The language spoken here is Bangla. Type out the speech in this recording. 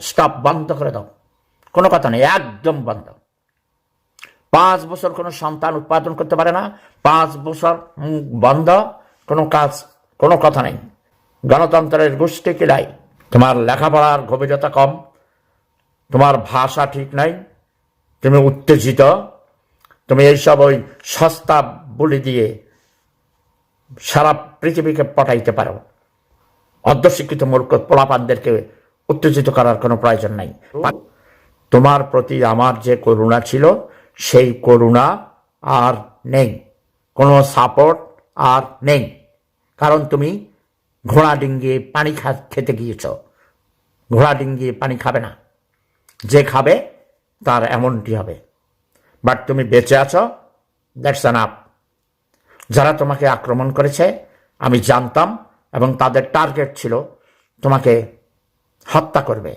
স্টপ, বন্ধ করে দাও, কোনো কথা নেই, একদম বন্ধ। 5 বছর কোনো সন্তান উৎপাদন করতে পারে না, 5 বছর বন্ধ, কোনো কাজ, কোনো কথা নেই। গণতন্ত্রের গোষ্ঠী কিলাই, তোমার লেখাপড়ার গভীরতা কম, তোমার ভাষা ঠিক নাই, তুমি উত্তেজিত, তুমি এইসব ওই সস্তা বলি দিয়ে সারা পৃথিবীকে পটাইতে পারো। অর্ধশিক্ষিত মূর্খ পোলাপানদেরকে উত্তেজিত করার কোনো প্রয়োজন নাই। তোমার প্রতি আমার যে করুণা ছিল সেই করুণা আর নেই, কোনো সাপোর্ট আর নেই, কারণ তুমি ঘোড়া ডিঙ্গিয়ে পানি খেতে গিয়েছ। ঘোড়া ডিঙ্গিয়ে পানি খাবে না, যে খাবে তার এমনটি হবে। বাট তুমি বেঁচে আছো, দ্যাটস এনাফ। যারা তোমাকে আক্রমণ করেছে আমি জানতাম, এবং তাদের টার্গেট ছিল তোমাকে হত্যা করবে।